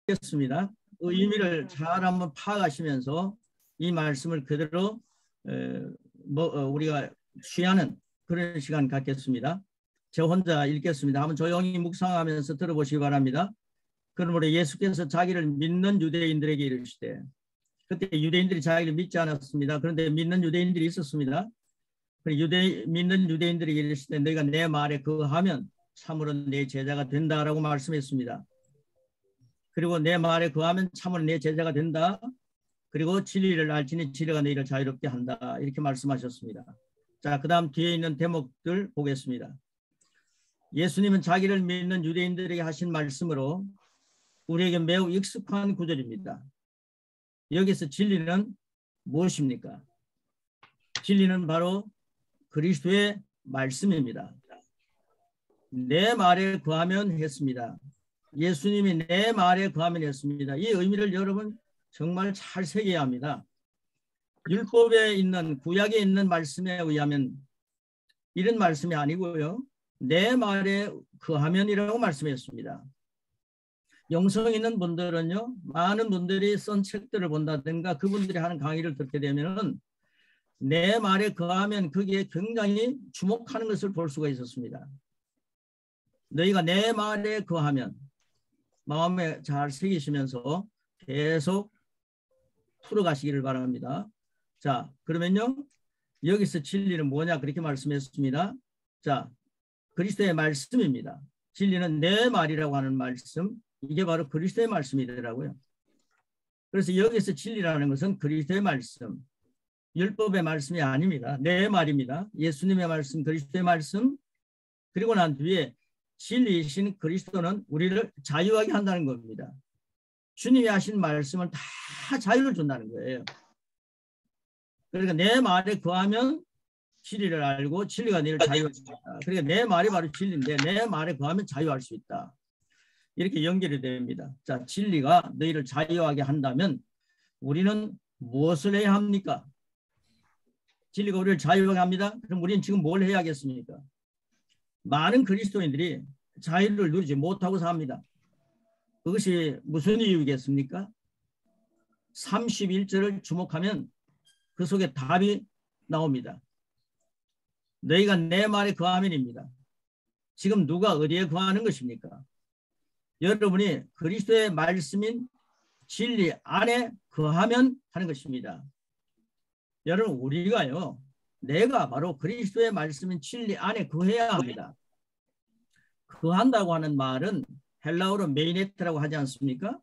하겠습니다. 그 의미를 잘 한번 파악하시면서 이 말씀을 그대로 우리가 취하는 그런 시간 갖겠습니다. 저 혼자 읽겠습니다. 한번 조용히 묵상하면서 들어보시기 바랍니다. 그러므로 예수께서 자기를 믿는 유대인들에게 이르시되, 그때 유대인들이 자기를 믿지 않았습니다. 그런데 믿는 유대인들이 있었습니다. 믿는 유대인들에게 이르시되 너희가 내 말에 거하면 참으로 내 제자가 된다라고 말씀했습니다. 그리고 내 말에 거하면 참으로 내 제자가 된다. 그리고 진리를 알지니 진리가 너희를 자유롭게 한다. 이렇게 말씀하셨습니다. 자, 그 다음 뒤에 있는 대목들 보겠습니다. 예수님은 자기를 믿는 유대인들에게 하신 말씀으로 우리에게 매우 익숙한 구절입니다. 여기서 진리는 무엇입니까? 진리는 바로 그리스도의 말씀입니다. 내 말에 거하면 했습니다. 예수님이 내 말에 거하면 했습니다. 이 의미를 여러분 정말 잘 새겨야 합니다. 율법에 있는, 구약에 있는 말씀에 의하면 이런 말씀이 아니고요. 내 말에 거하면이라고 말씀했습니다. 영성 있는 분들은요, 많은 분들이 쓴 책들을 본다든가 그분들이 하는 강의를 듣게 되면은 내 말에 거하면 그게 굉장히 주목하는 것을 볼 수가 있었습니다. 너희가 내 말에 거하면 마음에 잘 새기시면서 계속 풀어가시기를 바랍니다. 자, 그러면요, 여기서 진리는 뭐냐 그렇게 말씀했습니다. 자, 그리스도의 말씀입니다. 진리는 내 말이라고 하는 말씀, 이게 바로 그리스도의 말씀이더라고요. 그래서 여기서 진리라는 것은 그리스도의 말씀, 율법의 말씀이 아닙니다. 내 말입니다. 예수님의 말씀, 그리스도의 말씀. 그리고 난 뒤에 진리이신 그리스도는 우리를 자유하게 한다는 겁니다. 주님이 하신 말씀을 다 자유를 준다는 거예요. 그러니까 내 말에 거하면 진리를 알고 진리가 너희를 자유할 수 있다. 그러니까 내 말이 바로 진리인데 내 말에 거하면 자유할 수 있다. 이렇게 연결이 됩니다. 자, 진리가 너희를 자유하게 한다면 우리는 무엇을 해야 합니까? 진리가 우리를 자유하게 합니다. 그럼 우리는 지금 뭘 해야겠습니까? 많은 그리스도인들이 자유를 누리지 못하고 삽니다. 그것이 무슨 이유겠습니까? 31절을 주목하면 그 속에 답이 나옵니다. 너희가 내 말에 거하면입니다. 지금 누가 어디에 거하는 것입니까? 여러분이 그리스도의 말씀인 진리 안에 거하면 하는 것입니다. 여러분, 우리가요, 내가 바로 그리스도의 말씀인 진리 안에 거해야 합니다. 거한다고 하는 말은 헬라어로 메이네트라고 하지 않습니까?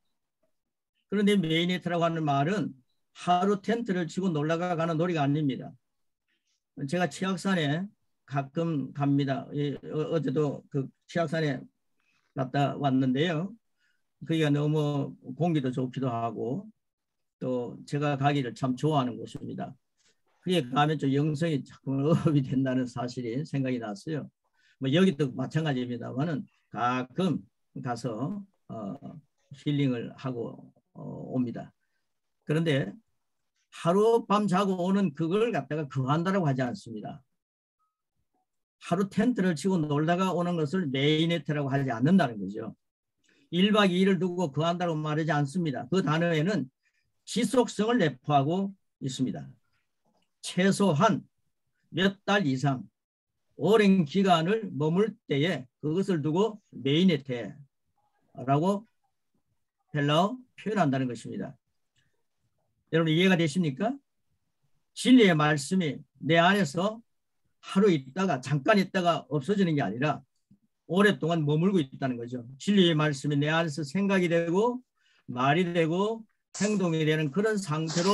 그런데 메이네트라고 하는 말은 하루 텐트를 치고 놀러가 가는 놀이가 아닙니다. 제가 치악산에 가끔 갑니다. 어제도 그 치악산에 갔다 왔는데요. 거기가 너무 공기도 좋기도 하고 또 제가 가기를 참 좋아하는 곳입니다. 그게 가면 좀 영성이 자꾸 업이 된다는 사실이 생각이 났어요. 뭐 여기도 마찬가지입니다만은 가끔 가서 힐링을 하고 옵니다. 그런데 하룻밤 자고 오는 그걸 갖다가 거한다라고 하지 않습니다. 하루 텐트를 치고 놀다가 오는 것을 메이네트라고 하지 않는다는 거죠. 1박 2일을 두고 거한다고 말하지 않습니다. 그 단어에는 지속성을 내포하고 있습니다. 최소한 몇 달 이상 오랜 기간을 머물 때에 그것을 두고 메이네테라고 헬라어 표현한다는 것입니다. 여러분 이해가 되십니까? 진리의 말씀이 내 안에서 하루 있다가 잠깐 있다가 없어지는 게 아니라 오랫동안 머물고 있다는 거죠. 진리의 말씀이 내 안에서 생각이 되고 말이 되고 행동이 되는 그런 상태로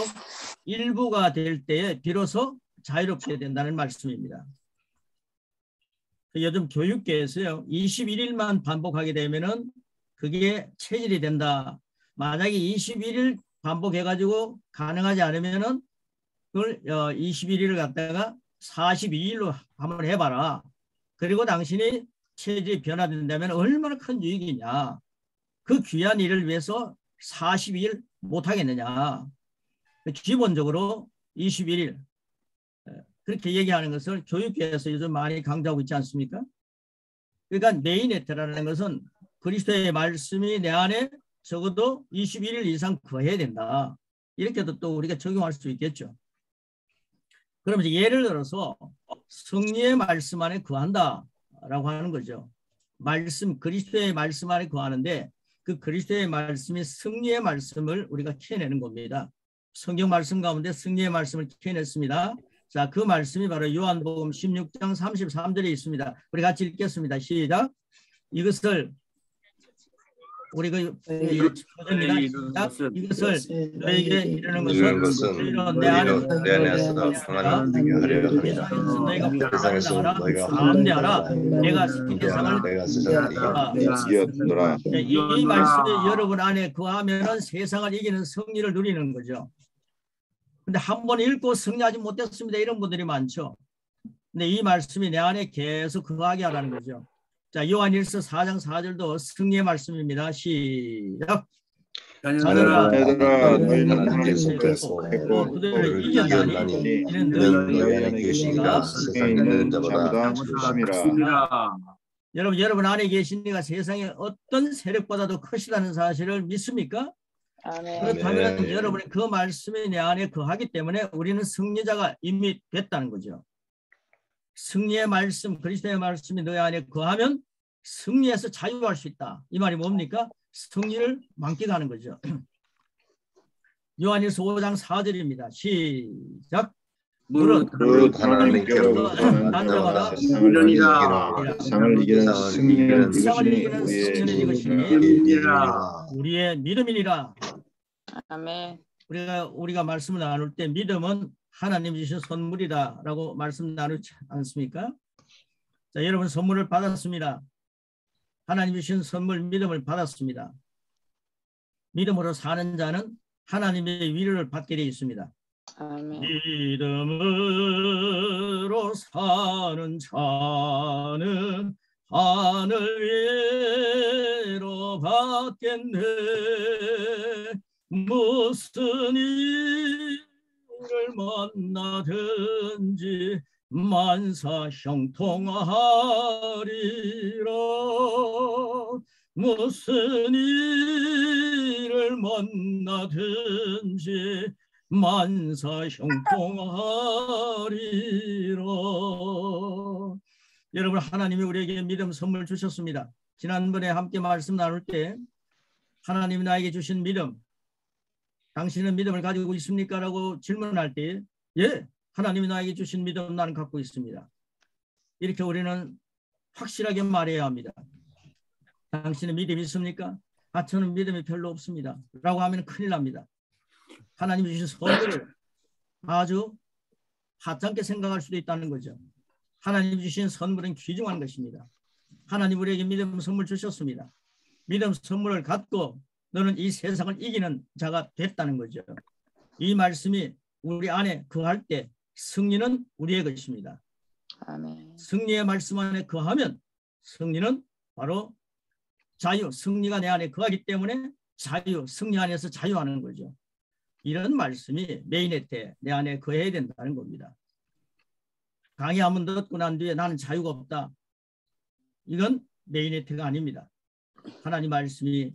일부가 될 때에 비로소 자유롭게 된다는 말씀입니다. 요즘 교육계에서요, 21일만 반복하게 되면은 그게 체질이 된다. 만약에 21일 반복해가지고 가능하지 않으면은 그걸 21일을 갖다가 42일로 한번 해봐라. 그리고 당신이 체질이 변화된다면 얼마나 큰 유익이냐. 그 귀한 일을 위해서 42일 못하겠느냐. 기본적으로 21일. 그렇게 얘기하는 것을 교육계에서 요즘 많이 강조하고 있지 않습니까? 그러니까 메이네트라는 것은 그리스도의 말씀이 내 안에 적어도 21일 이상 거해야 된다. 이렇게도 또 우리가 적용할 수 있겠죠. 그럼 이제 예를 들어서 승리의 말씀 안에 거한다라고 하는 거죠. 말씀, 그리스도의 말씀 안에 거하는데 그 그리스도의 말씀이 승리의 말씀을 우리가 캐내는 겁니다. 성경 말씀 가운데 승리의 말씀을 캐냈습니다. 자, 그 말씀이 바로 요한복음 16장 33절에 있습니다. 우리 같이 읽겠습니다. 시작. 이것을 우리가 이것을 너에게 이르는 것은 너희는 내 안에서 평안을 하려 함이라. 세상에서 너희가 담대하라. 내가 세상을 이겼노라. 이 말씀이 여러분 안에 거하면 세상을 이기는 승리를 누리는 거죠. 근데 한 번 읽고 승리하지 못했습니다. 이런 분들이 많죠. 근데 이 말씀이 내 안에 계속 거하게 하라는 거죠. 자, 요한일서 4장 4절도 승리의 말씀입니다. 시작. 자녀들아 너희는 하나님께서 했고 그들을 이겼나니 이는 너희 안에 계시니가 세상에 있는 자보다 크심이라. 여러분 안에 계시니가 세상에 어떤 세력보다도 크시다는 사실을 믿습니까? 그렇다면 여러분의 그 말씀이 내 안에 거하기 때문에 우리는 승리자가 이미 됐다는 거죠. 승리의 말씀, 그리스도의 말씀이 너희 안에 거하면 승리해서 자유할 수 있다. 이 말이 뭡니까? 승리를 만끽하는 거죠. 요한일서 5장 4절입니다. 시작. 무릇 하나님께로부터 단정하라. 세상을 이기는 승리는 우리의 믿음이니라. 아멘. 우리가 말씀을 나눌 때 믿음은 하나님 주신 선물이다라고 말씀 나누지 않습니까? 자, 여러분 선물을 받았습니다. 하나님 주신 선물 믿음을 받았습니다. 믿음으로 사는 자는 하나님의 위로를 받게 되어 있습니다. 아멘. 믿음으로 사는 자는 하늘 위로 받겠네. 무슨 일을 만나든지 만사 형통하리라. 무슨 일을 만나든지 만사 형통하리라. 여러분, 하나님이 우리에게 믿음 선물 주셨습니다. 지난번에 함께 말씀 나눌 때 하나님이 나에게 주신 믿음, 당신은 믿음을 가지고 있습니까? 라고 질문할 때 예, 하나님이 나에게 주신 믿음 나는 갖고 있습니다. 이렇게 우리는 확실하게 말해야 합니다. 당신은 믿음이 있습니까? 아, 저는 믿음이 별로 없습니다. 라고 하면 큰일 납니다. 하나님이 주신 선물을 아주 하찮게 생각할 수도 있다는 거죠. 하나님이 주신 선물은 귀중한 것입니다. 하나님 우리에게 믿음 선물 주셨습니다. 믿음 선물을 갖고 너는 이 세상을 이기는 자가 됐다는 거죠. 이 말씀이 우리 안에 거할 때 승리는 우리의 것입니다. 아멘. 승리의 말씀 안에 거하면 승리는 바로 자유, 승리가 내 안에 거하기 때문에 자유, 승리 안에서 자유하는 거죠. 이런 말씀이 메인에테 내 안에 거해야 된다는 겁니다. 강의 한번 듣고 난 뒤에 나는 자유가 없다. 이건 메인에테가 아닙니다. 하나님 말씀이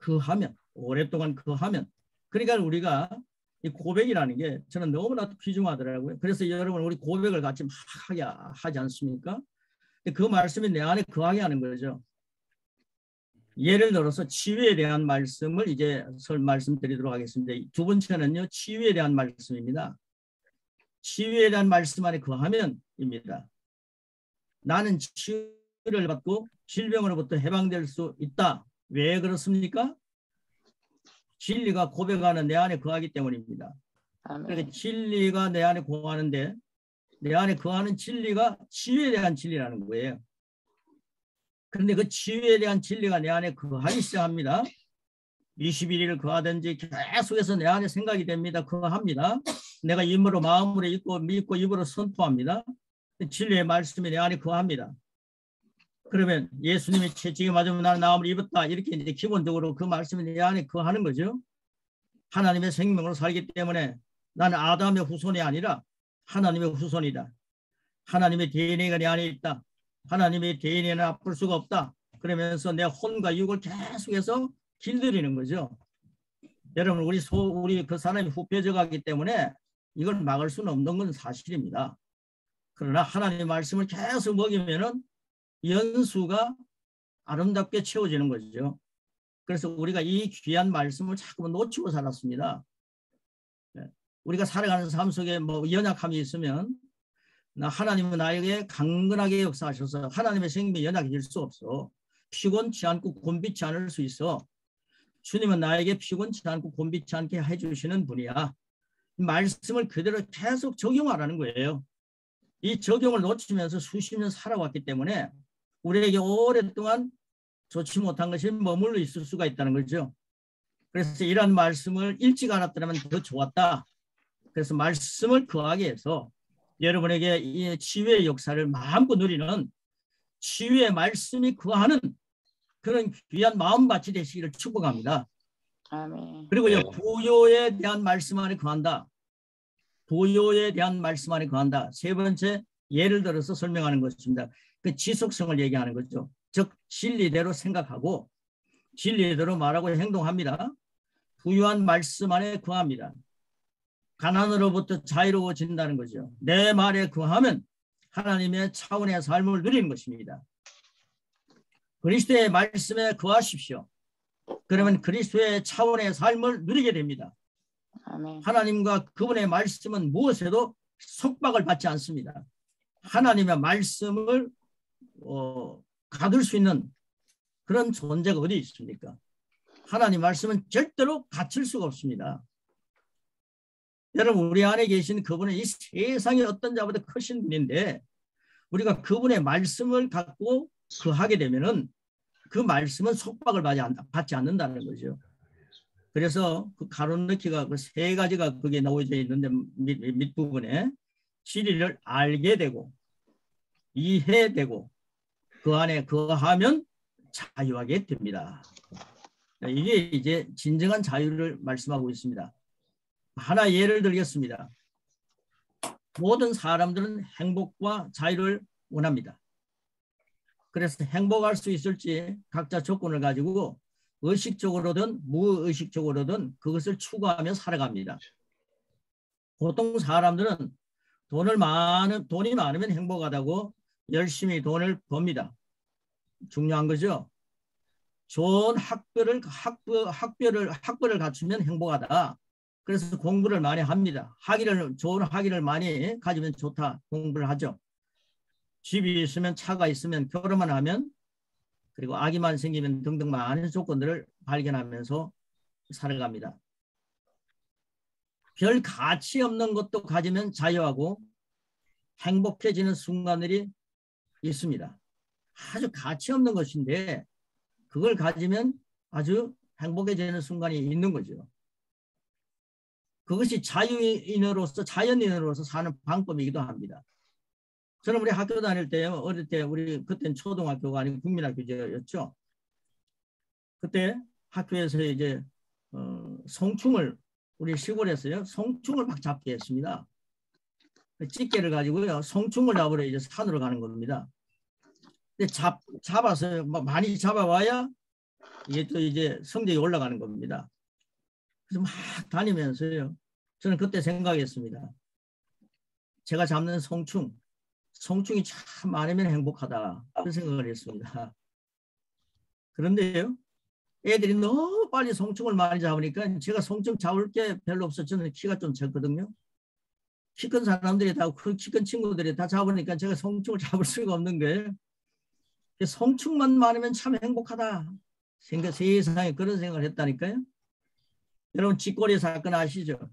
거하면, 오랫동안 거하면, 그러니까 우리가 이 고백이라는 게 저는 너무나 귀중하더라고요. 그래서 여러분 우리 고백을 같이 막 하지 않습니까? 그 말씀이 내 안에 거하게 하는 거죠. 예를 들어서 치유에 대한 말씀을 이제 말씀드리도록 하겠습니다. 두 번째는요, 치유에 대한 말씀입니다. 치유에 대한 말씀 안에 거하면입니다. 나는 치유를 받고 질병으로부터 해방될 수 있다. 왜 그렇습니까? 진리가 고백하는 내 안에 거하기 때문입니다. 그러니까 진리가 내 안에 거하는데 내 안에 거하는 진리가 치유에 대한 진리라는 거예요. 그런데 그 치유에 대한 진리가 내 안에 거하기 시작합니다. 21일 거하든지 계속해서 내 안에 생각이 됩니다. 거합니다. 내가 입으로 마음으로 믿고 입으로 선포합니다. 진리의 말씀이 내 안에 거합니다. 그러면 예수님이 채찍에 맞으면 나는 나음을 입었다. 이렇게 이제 기본적으로 그 말씀이 내 안에 거하는 거죠. 하나님의 생명으로 살기 때문에 나는 아담의 후손이 아니라 하나님의 후손이다. 하나님의 DNA가 내 안에 있다. 하나님의 DNA는 아플 수가 없다. 그러면서 내 혼과 육을 계속해서 길들이는 거죠. 여러분 우리 그 사람이 후패져 가기 때문에 이걸 막을 수는 없는 건 사실입니다. 그러나 하나님의 말씀을 계속 먹이면은 연수가 아름답게 채워지는 거죠. 그래서 우리가 이 귀한 말씀을 자꾸 놓치고 살았습니다. 우리가 살아가는 삶 속에 뭐 연약함이 있으면 하나님은 나에게 강건하게 역사하셔서 하나님의 생명이 연약해질 수 없어. 피곤치 않고 곤비치 않을 수 있어. 주님은 나에게 피곤치 않고 곤비치 않게 해주시는 분이야. 말씀을 그대로 계속 적용하라는 거예요. 이 적용을 놓치면서 수십 년 살아왔기 때문에 우리에게 오랫동안 좋지 못한 것이 머물러 있을 수가 있다는 거죠. 그래서 이런 말씀을 일찍 알았더라면 더 좋았다. 그래서 말씀을 거하게 해서 여러분에게 이 치유의 역사를 마음껏 누리는 치유의 말씀이 거하는 그런 귀한 마음밭이 되시기를 축복합니다. 아멘. 그리고 부요에 대한 말씀 안에 거한다. 부요에 대한 말씀 안에 거한다. 세 번째, 예를 들어서 설명하는 것입니다. 그 지속성을 얘기하는 거죠. 즉 진리대로 생각하고 진리대로 말하고 행동합니다. 부유한 말씀 안에 거합니다. 가난으로부터 자유로워진다는 거죠. 내 말에 거하면 하나님의 차원의 삶을 누리는 것입니다. 그리스도의 말씀에 거하십시오. 그러면 그리스도의 차원의 삶을 누리게 됩니다. 아멘. 하나님과 그분의 말씀은 무엇에도 속박을 받지 않습니다. 하나님의 말씀을 가둘 수 있는 그런 존재가 어디 있습니까? 하나님 말씀은 절대로 갇힐 수가 없습니다. 여러분 우리 안에 계신 그분은 이 세상의 어떤 자보다 크신 분인데 우리가 그분의 말씀을 갖고 거하게 되면은 그 말씀은 속박을 받지 않는다는 거죠. 그래서 그 가론넣기가 그 세 가지가 거기에 놓여져 있는데 밑부분에 진리를 알게 되고 이해되고 그 안에 거하면 자유하게 됩니다. 이게 이제 진정한 자유를 말씀하고 있습니다. 하나 예를 들겠습니다. 모든 사람들은 행복과 자유를 원합니다. 그래서 행복할 수 있을지 각자 조건을 가지고 의식적으로든 무의식적으로든 그것을 추구하며 살아갑니다. 보통 사람들은 돈이 많으면 행복하다고 열심히 돈을 법니다. 중요한 거죠. 좋은 학벌을 갖추면 행복하다. 그래서 공부를 많이 합니다. 좋은 학위를 많이 가지면 좋다. 공부를 하죠. 집이 있으면 차가 있으면 결혼만 하면 그리고 아기만 생기면 등등 많은 조건들을 발견하면서 살아갑니다. 별 가치 없는 것도 가지면 자유하고 행복해지는 순간들이 있습니다. 아주 가치 없는 것인데 그걸 가지면 아주 행복해지는 순간이 있는 거죠. 그것이 자연인으로서 사는 방법이기도 합니다. 저는 우리 학교 다닐 때 어릴 때 우리 그때는 초등학교가 아니고 국민학교였죠. 그때 학교에서 이제 송충을 우리 시골에서요 송충을 막 잡게 했습니다. 집게를 가지고요 송충을 잡으러 이제 산으로 가는 겁니다. 근데 잡아서 많이 잡아와야 이게 또 이제 성적이 올라가는 겁니다. 그래서 막 다니면서요 저는 그때 생각했습니다. 제가 잡는 송충이 참 많으면 행복하다 그런 생각을 했습니다. 그런데요 애들이 너무 빨리 송충을 많이 잡으니까 제가 송충 잡을 게 별로 없어. 저는 키가 좀 작거든요. 키 큰 사람들이 다 키 큰 친구들이 다 잡으니까 제가 송충을 잡을 수가 없는 거예요. 송충만 많으면 참 행복하다. 세상에 그런 생각을 했다니까요. 여러분 쥐꼬리 사건 아시죠?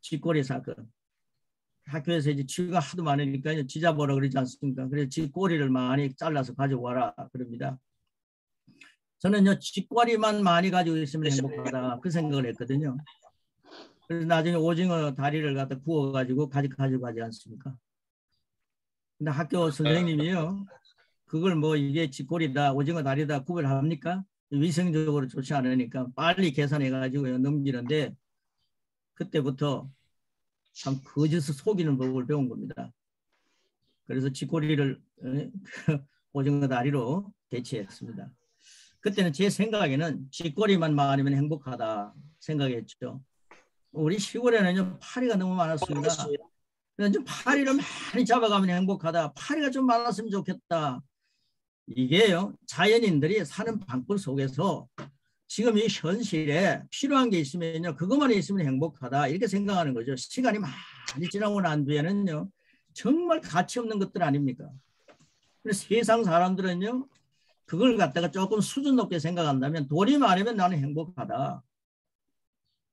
쥐꼬리 사건. 학교에서 이제 쥐가 하도 많으니까 쥐 잡으라 그러지 않습니까? 그래서 쥐꼬리를 많이 잘라서 가져와라 그럽니다. 저는요 쥐꼬리만 많이 가지고 있으면 행복하다 그 생각을 했거든요. 그래서 나중에 오징어 다리를 갖다 구워가지고 가져가지 않습니까? 근데 학교 선생님이요 그걸 뭐 이게 쥐꼬리다 오징어 다리다 구별합니까? 위생적으로 좋지 않으니까 빨리 계산해가지고 넘기는데 그때부터 참 거짓을 속이는 법을 배운 겁니다. 그래서 쥐꼬리를 오징어 다리로 대체했습니다. 그때는 제 생각에는 쥐꼬리만 많으면 행복하다 생각했죠. 우리 시골에는요 파리가 너무 많았습니다. 그래서 좀 파리를 많이 잡아가면 행복하다. 파리가 좀 많았으면 좋겠다. 이게요 자연인들이 사는 방법 속에서 지금 이 현실에 필요한 게 있으면요 그것만 있으면 행복하다 이렇게 생각하는 거죠. 시간이 많이 지나고 난 뒤에는요 정말 가치 없는 것들 아닙니까? 그래서 세상 사람들은요 그걸 갖다가 조금 수준 높게 생각한다면 돈이 많으면 나는 행복하다.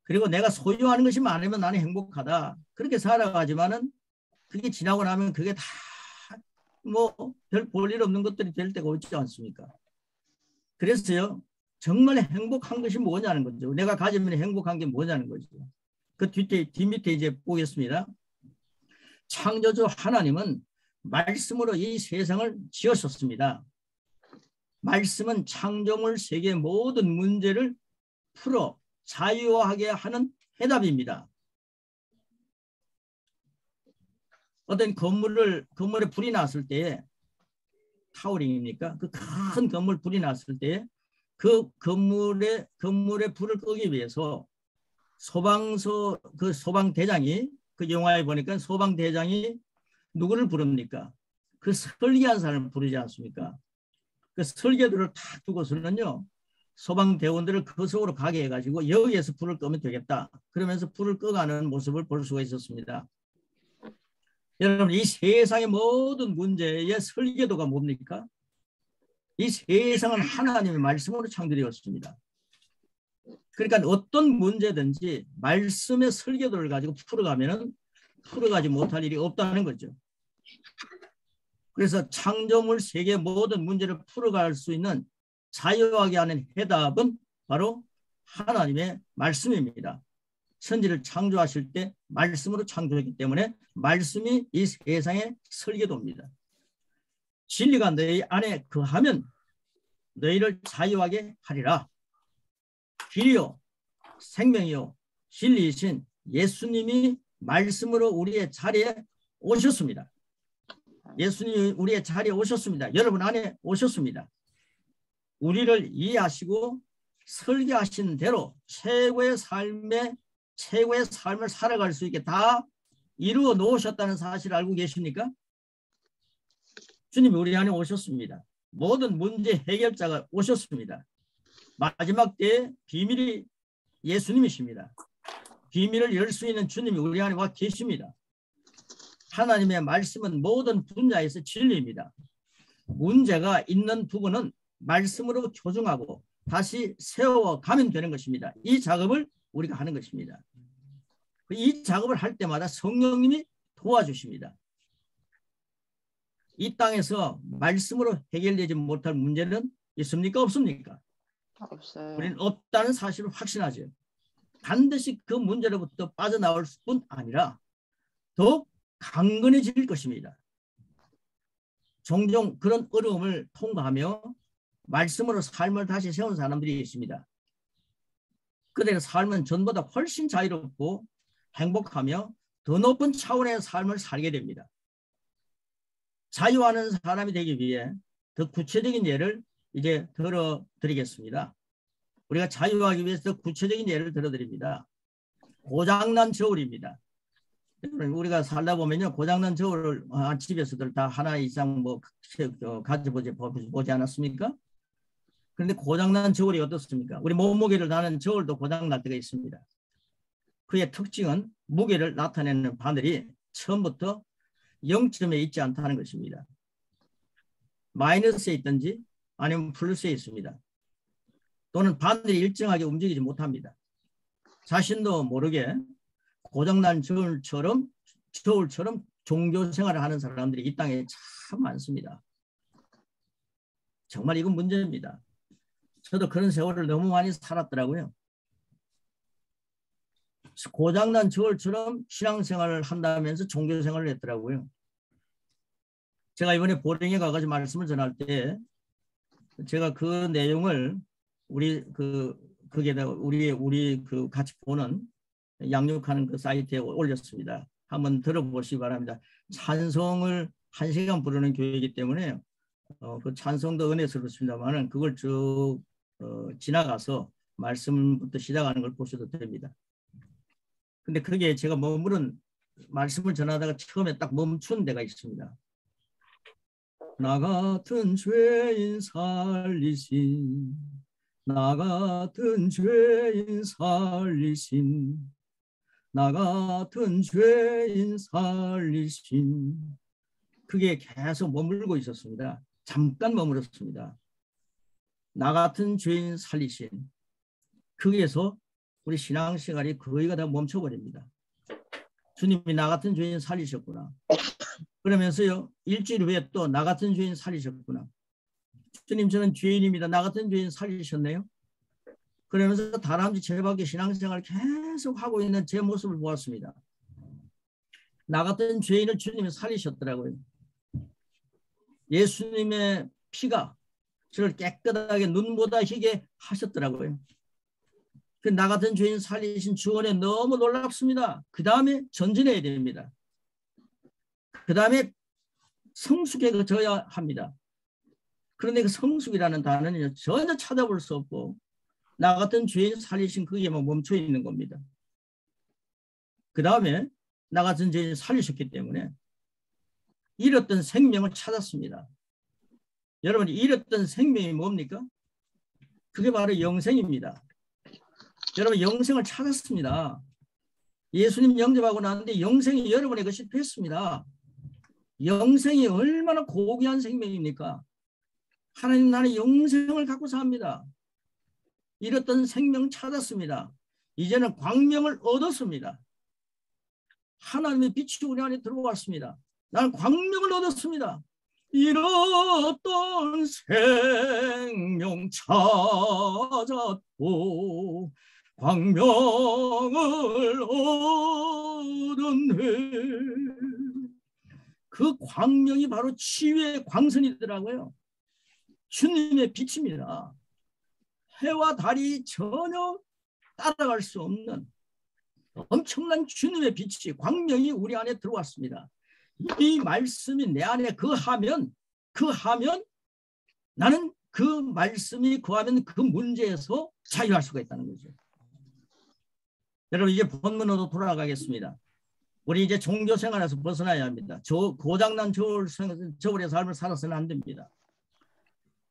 그리고 내가 소유하는 것이 많으면 나는 행복하다. 그렇게 살아가지만은 그게 지나고 나면 그게 다 뭐 별 볼일 없는 것들이 될 때가 있지 않습니까? 그래서요 정말 행복한 것이 뭐냐는 거죠. 내가 가지면 행복한 게 뭐냐는 거죠. 그 뒷밑에 이제 보겠습니다. 창조주 하나님은 말씀으로 이 세상을 지으셨습니다. 말씀은 창조물 세계의 모든 문제를 풀어 자유하게 하는 해답입니다. 어떤 건물에 불이 났을 때 타워링입니까? 그 큰 건물 불이 났을 때 그 건물에 불을 끄기 위해서 소방대장이 그 영화에 보니까 소방대장이 누구를 부릅니까? 그 설계한 사람을 부르지 않습니까? 그 설계도를 탁 두고서는요 소방대원들을 그 속으로 가게 해가지고 여기에서 불을 끄면 되겠다. 그러면서 불을 꺼가는 모습을 볼 수가 있었습니다. 여러분 이 세상의 모든 문제의 설계도가 뭡니까? 이 세상은 하나님의 말씀으로 창조되었습니다. 그러니까 어떤 문제든지 말씀의 설계도를 가지고 풀어가지 못할 일이 없다는 거죠. 그래서 창조물 세계의 모든 문제를 풀어갈 수 있는 자유하게 하는 해답은 바로 하나님의 말씀입니다. 천지를 창조하실 때 말씀으로 창조했기 때문에 말씀이 이 세상의 설계도입니다. 진리가 너희 안에 거하면 너희를 자유하게 하리라. 길이요 생명이요 진리이신 예수님이 말씀으로 우리의 자리에 오셨습니다. 예수님이 우리의 자리에 오셨습니다. 여러분 안에 오셨습니다. 우리를 이해하시고 설계하신 대로 최고의 삶을 살아갈 수 있게 다 이루어 놓으셨다는 사실을 알고 계십니까? 주님이 우리 안에 오셨습니다. 모든 문제 해결자가 오셨습니다. 마지막 때의 비밀이 예수님이십니다. 비밀을 열 수 있는 주님이 우리 안에 와 계십니다. 하나님의 말씀은 모든 분야에서 진리입니다. 문제가 있는 부분은 말씀으로 교정하고 다시 세워가면 되는 것입니다. 이 작업을 우리가 하는 것입니다. 이 작업을 할 때마다 성령님이 도와주십니다. 이 땅에서 말씀으로 해결되지 못할 문제는 있습니까? 없습니까? 없어요. 우리는 없다는 사실을 확신하죠. 반드시 그 문제로부터 빠져나올 뿐 아니라 더욱 강건해질 것입니다. 종종 그런 어려움을 통과하며 말씀으로 삶을 다시 세운 사람들이 있습니다. 그들의 삶은 전보다 훨씬 자유롭고 행복하며 더 높은 차원의 삶을 살게 됩니다. 자유하는 사람이 되기 위해 더 구체적인 예를 이제 들어드리겠습니다. 우리가 자유하기 위해서 더 구체적인 예를 들어드립니다. 고장난 저울입니다. 우리가 살다 보면요, 고장난 저울을 집에서들 다 하나 이상 뭐 가져보지 않았습니까? 그런데 고장난 저울이 어떻습니까? 우리 몸무게를 나는 저울도 고장날 때가 있습니다. 그의 특징은 무게를 나타내는 바늘이 처음부터 0점에 있지 않다는 것입니다. 마이너스에 있든지 아니면 플러스에 있습니다. 또는 바늘이 일정하게 움직이지 못합니다. 자신도 모르게 고장난 저울처럼 종교 생활을 하는 사람들이 이 땅에 참 많습니다. 정말 이건 문제입니다. 저도 그런 세월을 너무 많이 살았더라고요. 고장난 저울처럼 신앙생활을 한다면서 종교생활을 했더라고요. 제가 이번에 보령에 가가지고 말씀을 전할 때 제가 그 내용을 우리 그 같이 보는 양육하는 그 사이트에 올렸습니다. 한번 들어보시기 바랍니다. 찬송을 1시간 부르는 교회이기 때문에 그 찬송도 은혜스럽습니다만은 그걸 쭉 지나가서 말씀부터 시작하는 걸 보셔도 됩니다. 근데 그게 제가 머무른 말씀을 전하다가 처음에 딱 멈춘 데가 있습니다. 나 같은 죄인 살리신, 나 같은 죄인 살리신, 나 같은 죄인 살리신. 그게 계속 머물고 있었습니다. 잠깐 머물렀습니다. 나 같은 죄인 살리신. 거기에서 우리 신앙생활이 거의가 다 멈춰버립니다. 주님이 나 같은 죄인 살리셨구나. 그러면서요, 일주일 후에 또 나 같은 죄인 살리셨구나. 주님, 저는 죄인입니다. 나 같은 죄인 살리셨네요. 그러면서 다람쥐 제밖에 신앙생활을 계속 하고 있는 제 모습을 보았습니다. 나 같은 죄인을 주님이 살리셨더라고요. 예수님의 피가 저를 깨끗하게 눈보다 희게 하셨더라고요. 나 같은 죄인 살리신 주원에 너무 놀랍습니다. 그 다음에 전진해야 됩니다. 그 다음에 성숙해져야 합니다. 그런데 그 성숙이라는 단어는 전혀 찾아볼 수 없고 나 같은 죄인 살리신 거기에만 멈춰 있는 겁니다. 그 다음에 나 같은 죄인 살리셨기 때문에 잃었던 생명을 찾았습니다. 여러분이 잃었던 생명이 뭡니까? 그게 바로 영생입니다. 여러분 영생을 찾았습니다. 예수님 영접하고 나는데 영생이 여러분의 것이 됐습니다. 영생이 얼마나 고귀한 생명입니까? 하나님 나는 영생을 갖고 삽니다. 잃었던 생명 찾았습니다. 이제는 광명을 얻었습니다. 하나님의 빛이 우리 안에 들어왔습니다. 나는 광명을 얻었습니다. 잃었던 생명 찾았고 광명을 얻었네. 그 광명이 바로 치유의 광선이더라고요. 주님의 빛입니다. 해와 달이 전혀 따라갈 수 없는 엄청난 주님의 빛이 광명이 우리 안에 들어왔습니다. 이 말씀이 내 안에 거하면 나는 그 말씀이 거하면 그 문제에서 자유할 수가 있다는 거죠. 여러분 이제 본문으로 돌아가겠습니다. 우리 이제 종교 생활에서 벗어나야 합니다. 고장난 저울의 삶을 살아서는 안 됩니다.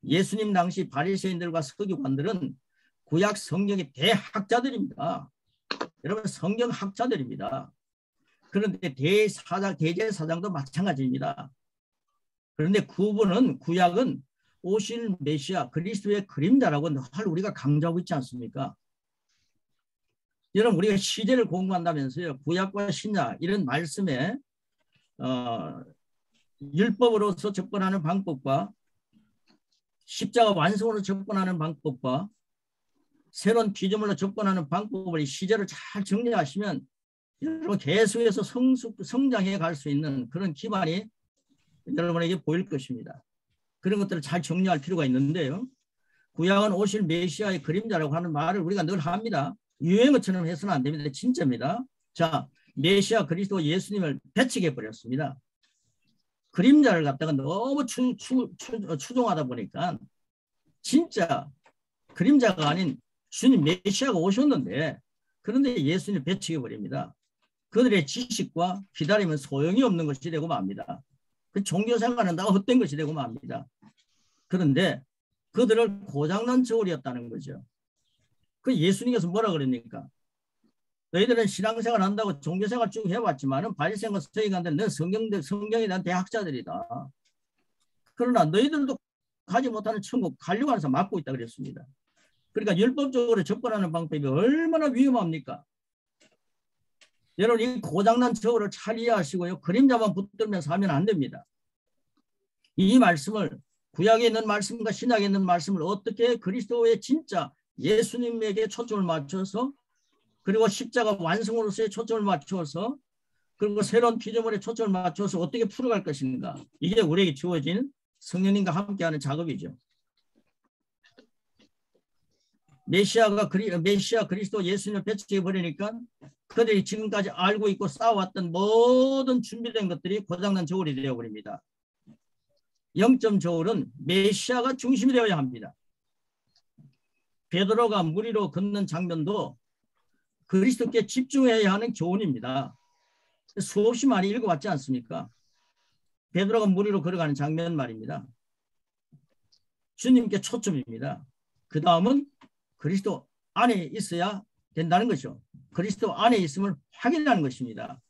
예수님 당시 바리새인들과 서기관들은 구약 성경의 대학자들입니다. 여러분 성경학자들입니다. 그런데 대제사장도 마찬가지입니다. 그런데 구약은 오실 메시아 그리스도의 그림자라고 늘 우리가 강조하고 있지 않습니까? 여러분 우리가 시제를 공부한다면서요. 구약과 신약 이런 말씀에 율법으로서 접근하는 방법과 십자가 완성으로 접근하는 방법과 새로운 피조물로 접근하는 방법을 시제를 잘 정리하시면 여러분 계속해서 성장해 갈 수 있는 그런 기반이 여러분에게 보일 것입니다. 그런 것들을 잘 정리할 필요가 있는데요. 구약은 오실 메시아의 그림자라고 하는 말을 우리가 늘 합니다. 유행어처럼 해서는 안 됩니다. 진짜입니다. 자, 메시아 그리스도 예수님을 배척해 버렸습니다. 그림자를 갖다가 너무 추종하다 보니까 진짜 그림자가 아닌 주님 메시아가 오셨는데 그런데 예수님을 배척해 버립니다. 그들의 지식과 기다림은 소용이 없는 것이 되고 맙니다. 그 종교생활은 다 헛된 것이 되고 맙니다. 그런데 그들을 고장난 저울이었다는 거죠. 그 예수님께서 뭐라 그럽니까? 너희들은 신앙생활 한다고 종교생활 쭉 해왔지만은 바리새인과 서기관들은 너 성경에 대한 대학자들이다. 그러나 너희들도 가지 못하는 천국 가려고 해서 막고 있다 그랬습니다. 그러니까 율법적으로 접근하는 방법이 얼마나 위험합니까? 여러분 이 고장난 저울을 잘 이해하시고요. 그림자만 붙들면서 하면 안 됩니다. 이 말씀을 구약에 있는 말씀과 신약에 있는 말씀을 어떻게 그리스도의 진짜 예수님에게 초점을 맞춰서 그리고 십자가 완성으로서의 초점을 맞춰서 그리고 새로운 피조물에 초점을 맞춰서 어떻게 풀어갈 것인가. 이게 우리에게 주어진 성령님과 함께하는 작업이죠. 메시아 그리스도 예수님을 배척해 버리니까 그들이 지금까지 알고 있고 쌓아왔던 모든 준비된 것들이 고장난 저울이 되어버립니다. 영점 저울은 메시아가 중심이 되어야 합니다. 베드로가 물 위로 걷는 장면도 그리스도께 집중해야 하는 교훈입니다. 수없이 많이 읽어봤지 않습니까? 베드로가 물 위로 걸어가는 장면 말입니다. 주님께 초점입니다. 그 다음은 그리스도 안에 있어야 된다는 것이죠. 그리스도 안에 있음을 확인하는 것입니다.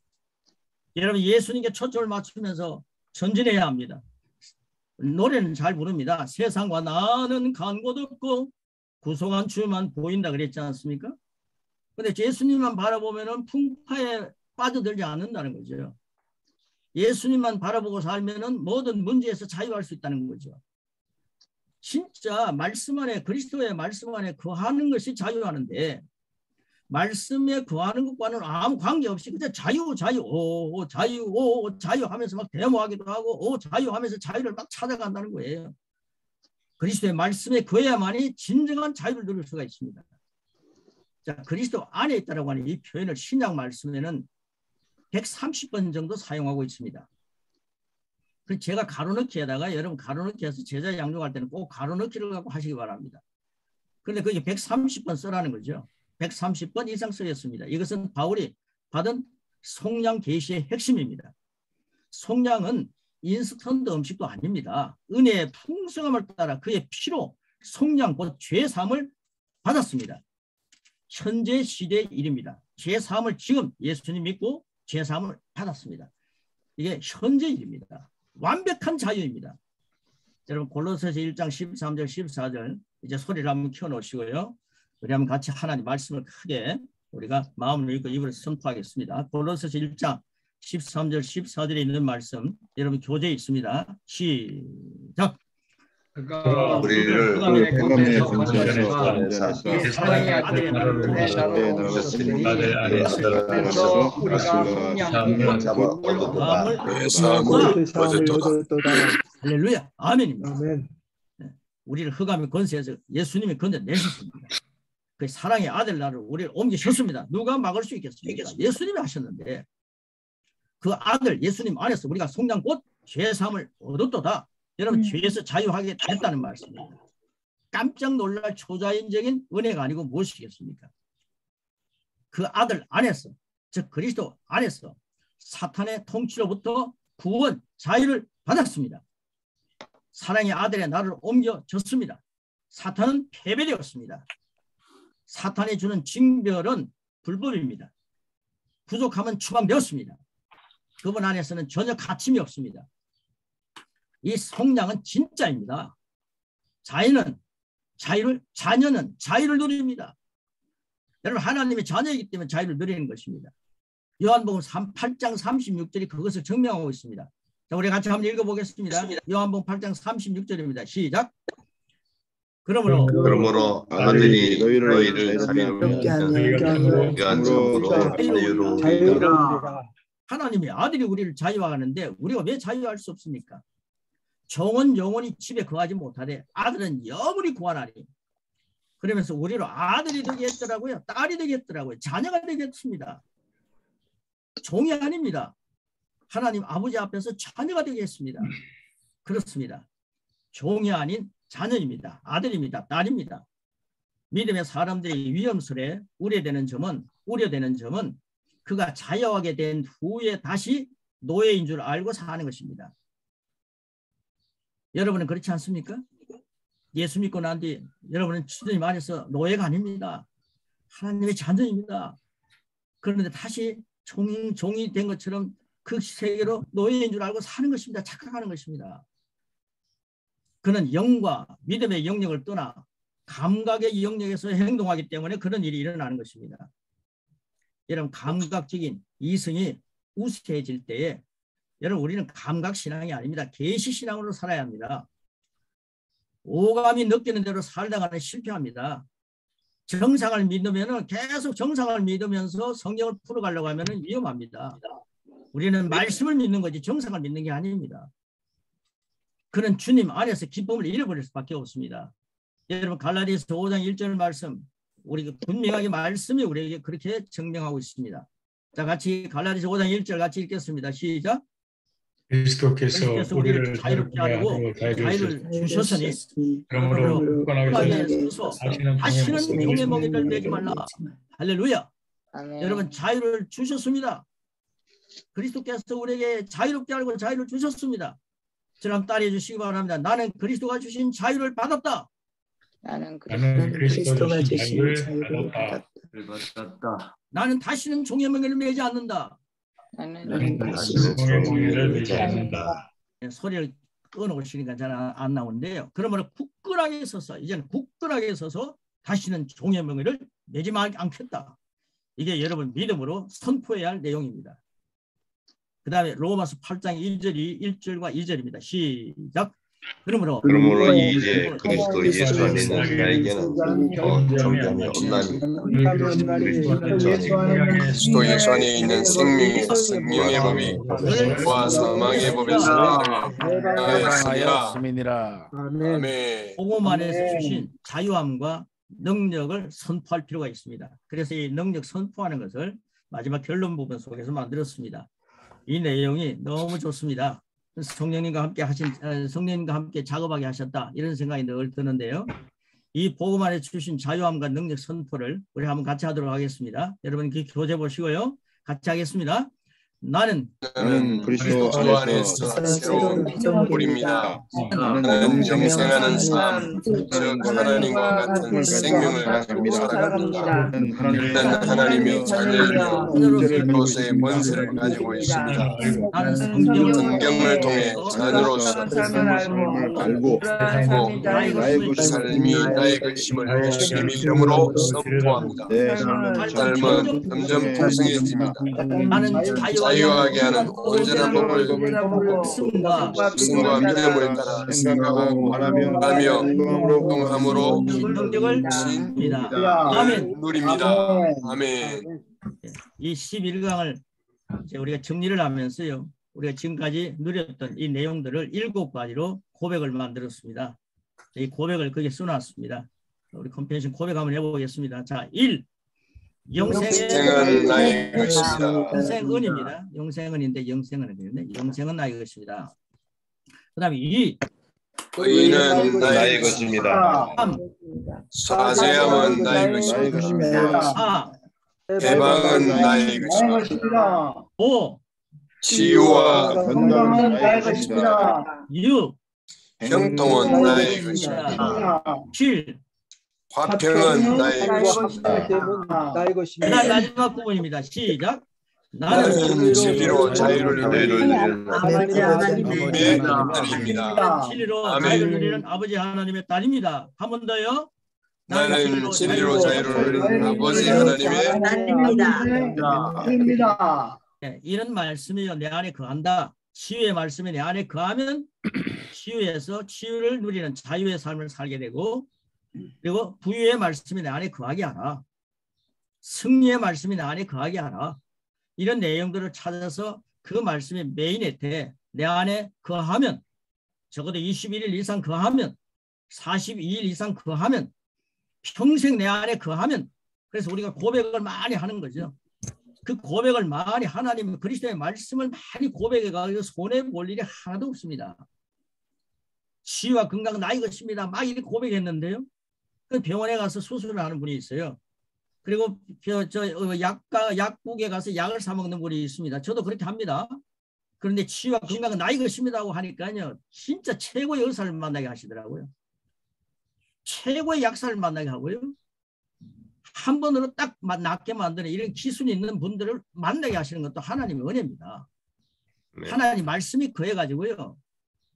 여러분, 예수님께 초점을 맞추면서 전진해야 합니다. 노래는 잘 부릅니다. 세상과 나는 간 곳 없고 구속한 주만 보인다 그랬지 않습니까? 근데 예수님만 바라보면은 풍파에 빠져들지 않는다는 거죠. 예수님만 바라보고 살면은 모든 문제에서 자유할 수 있다는 거죠. 진짜 말씀 안에, 그리스도의 말씀 안에 거하는 것이 자유하는데, 말씀에 거하는 것과는 아무 관계없이 그냥 자유 하면서 막 데모하기도 하고 자유 하면서 자유를 막 찾아간다는 거예요. 그리스도의 말씀에 거해야만이 진정한 자유를 누릴 수가 있습니다. 자, 그리스도 안에 있다라고 하는 이 표현을 신약 말씀에는 130번 정도 사용하고 있습니다. 그래서 제가 가로넣기에다가 여러분 가로넣기 해서 제자 양육할 때는 꼭 가로넣기를 갖고 하시기 바랍니다. 그런데 그게 130번 써라는 거죠. 130번 이상 쓰였습니다. 이것은 바울이 받은 속량 계시의 핵심입니다. 속량은 인스턴트 음식도 아닙니다. 은혜의 풍성함을 따라 그의 피로 속량 곧 죄사함을 받았습니다. 현재 시대의 일입니다. 죄사함을 지금 예수님 믿고 죄사함을 받았습니다. 이게 현재 일입니다. 완벽한 자유입니다. 여러분 골로새서 1장 13절 14절 이제 소리를 한번 켜놓으시고요. 우리 한번 같이 하나님 말씀을 크게 우리가 마음을 읽고 입으로 선포하겠습니다. 골로새서 1장 13절 14절에 있는 말씀 여러분 교재에 있습니다. 시작. 우리를 흑암의 권세에서 사랑의 아들의 나라로 할렐루야 아멘입니다. 우리를 흑암의 권세에서 예수님이 건져내셨습니다. 그 사랑의 아들 나라로 우리를 옮기셨습니다. 누가 막을 수 있겠습니까? 예수님이 하셨는데 그 아들 예수님 안에서 우리가 속량 곧 죄사함을 얻었도다. 여러분 죄에서 자유하게 됐다는 말씀입니다. 깜짝 놀랄 초자연적인 은혜가 아니고 무엇이겠습니까? 그 아들 안에서 즉 그리스도 안에서 사탄의 통치로부터 구원 자유를 받았습니다. 사랑의 아들의 나를 옮겨졌습니다. 사탄은 패배되었습니다. 사탄이 주는 징벌은 불법입니다. 부족하면 추방되었습니다. 그분 안에서는 전혀 가침이 없습니다. 이 속량은 진짜입니다. 자녀는 자유를 누립니다. 여러분 하나님의 자녀이기 때문에 자유를 누리는 것입니다. 요한복음 8장 36절이 그것을 증명하고 있습니다. 자, 우리 같이 한번 읽어보겠습니다. 요한복음 8장 36절입니다. 시작. 그러므로 아들이 너희를 자유롭게 하는 자유로 하나님이 아들이 우리를 자유하는데 우리가 왜 자유할 수 없습니까? 종은 영원히 집에 거하지 못하되 아들은 영원히 구하나니. 그러면서 우리로 아들이 되게 했더라고요. 딸이 되게 했더라고요. 자녀가 되게 했습니다. 종이 아닙니다. 하나님 아버지 앞에서 자녀가 되게 했습니다. 그렇습니다. 종이 아닌 자녀입니다. 아들입니다. 딸입니다. 믿음의 사람들이 위험스레 우려되는 점은 그가 자유하게 된 후에 다시 노예인 줄 알고 사는 것입니다. 여러분은 그렇지 않습니까? 예수 믿고 난 뒤 여러분은 주님 안에서 노예가 아닙니다. 하나님의 자녀입니다. 그런데 다시 종이 된 것처럼 그 세계로 노예인 줄 알고 사는 것입니다. 착각하는 것입니다. 그는 영과 믿음의 영역을 떠나 감각의 영역에서 행동하기 때문에 그런 일이 일어나는 것입니다. 여러분 감각적인 이성이 우세해질 때에 여러분 우리는 감각신앙이 아닙니다. 계시신앙으로 살아야 합니다. 오감이 느끼는 대로 살다가는 실패합니다. 정상을 믿으면 계속 정상을 믿으면서 성경을 풀어가려고 하면 위험합니다. 우리는 말씀을 믿는 거지 정상을 믿는 게 아닙니다. 그는 주님 안에서 기쁨을 잃어버릴 수밖에 없습니다. 여러분 갈라디아서 5장 1절 말씀 우리 분명하게 말씀이 우리에게 그렇게 증명하고 있습니다. 자 같이 갈라디아서 5장 1절 같이 읽겠습니다. 시작. 그리스도께서 그리스도께서 우리를 우리를 자유롭게 하려고 자유를 주셨으니 그러므로 굳건하게 서서 다시는 종의 멍에를 매지 말라. 할렐루야. 아멘. 여러분 자유를 주셨습니다. 그리스도께서 우리에게 자유롭게 하려고 자유를 주셨습니다. 저랑 따라해 주시기 바랍니다. 나는 그리스도가 주신 자유를 받았다. 나는 그리스도가 주신 자유를 받았다. 나는 다시는 종의 멍에를 매지 않는다. 나는 다시는 종의 멍에를 매지 않는다. 소리를 끊어오시니까 잘 안 나오는데요. 그러므로 굳건하게 서서 이제는 굳건하게 서서 다시는 종의 멍에를 매지 않겠다. 이게 여러분 믿음으로 선포해야 할 내용입니다. 그 다음에 로마서 8장 1절과 2절입니다. 시작. 그러므로 이제 그리스도 예수 안에 있는 자에게는 정죄함이 없나니 그리스도 예수 안에 있는 생명의 법이 와 사망의 법에서 하였습니다. 아멘. 복음 안에서 주신 자유함과 능력을 선포할 필요가 있습니다. 그래서 이 능력 선포하는 것을 마지막 결론 부분 속에서 만들었습니다. 이 내용이 너무 좋습니다. 성령님과 함께 작업하게 하셨다 이런 생각이 늘 드는데요. 이 복음 안에 주신 자유함과 능력 선포를 우리 한번 같이 하도록 하겠습니다. 여러분 교재 보시고요. 같이 하겠습니다. 나는 그리스도 안에서 새로운 피조물입니다. 나는 영생하는 삶, 즉 하나님과 같은 생명을 가지고 살아갑니다. 나는 하나님의 자녀이며 그리스도의 권세를 가지고 있습니다. 나는 성경을 통해 자녀로서 삶을 알고 나의 삶이 나의 것임을 주님의 이름으로 선포합니다. 내 삶은 점점 풍성해집니다. 나는 자유하게 하는 온전한 법을 말씀과 믿음을 따라 생각하고 하며 행동함으로 능력을 진입니다. 아멘. 누립니다. 아멘. 이 11강을 이제 우리가 정리를 하면서요. 우리가 지금까지 누렸던 이 내용들을 7가지로 고백을 만들었습니다. 이 고백을 거기에 써놨습니다. 우리 컴펜션 고백 한번 해보겠습니다. 자, 1. 영생은 나의 것입니다. 영생은입니다. 영생은인데 영생은 나의 것입니다. 그 다음에 2. 의는 나의 것입니다. 3. 사죄함은 나의 것입니다. 4. 해방은 나의 것입니다. 5. 치유와 건강은 나의 것입니다. 6. 형통은 나의 것입니다. 7. 화평은 나의 것입니다. 그다음 마지막 부분입니다. 시작. 나는 진리로 자유를 누리는 하나님의 딸입니다. 진리로 아멘. 자유를 누리는 아버지 하나님의 딸입니다. 한 번 더요. 나는 진리로 자유를 누리는 아버지 하나님의 딸입니다. 이런 말씀이요 내 안에 거한다. 치유의 말씀이 내 안에 거하면 치유에서 치유를 누리는 자유의 삶을 살게 되고, 그리고 부유의 말씀이 내 안에 거하게 하라. 승리의 말씀이 내 안에 거하게 하라. 이런 내용들을 찾아서 그 말씀이 메인에 내 안에 거하면, 적어도 21일 이상 거하면, 42일 이상 거하면, 평생 내 안에 거하면, 그래서 우리가 고백을 많이 하는 거죠. 그 고백을 많이 하나님 그리스도의 말씀을 많이 고백해가지고 손해볼 일이 하나도 없습니다. 치유와 건강 나의 것입니다. 막 이렇게 고백했는데요. 그 병원에 가서 수술을 하는 분이 있어요. 그리고 약국에 가서 약을 사 먹는 분이 있습니다. 저도 그렇게 합니다. 그런데 치유와 건강은 나의 것입니다 하고 하니까요. 진짜 최고의 의사를 만나게 하시더라고요. 최고의 약사를 만나게 하고요. 한 번으로 딱 낫게 만드는 이런 기술이 있는 분들을 만나게 하시는 것도 하나님의 은혜입니다. 네. 하나님 말씀이 거해가지고요.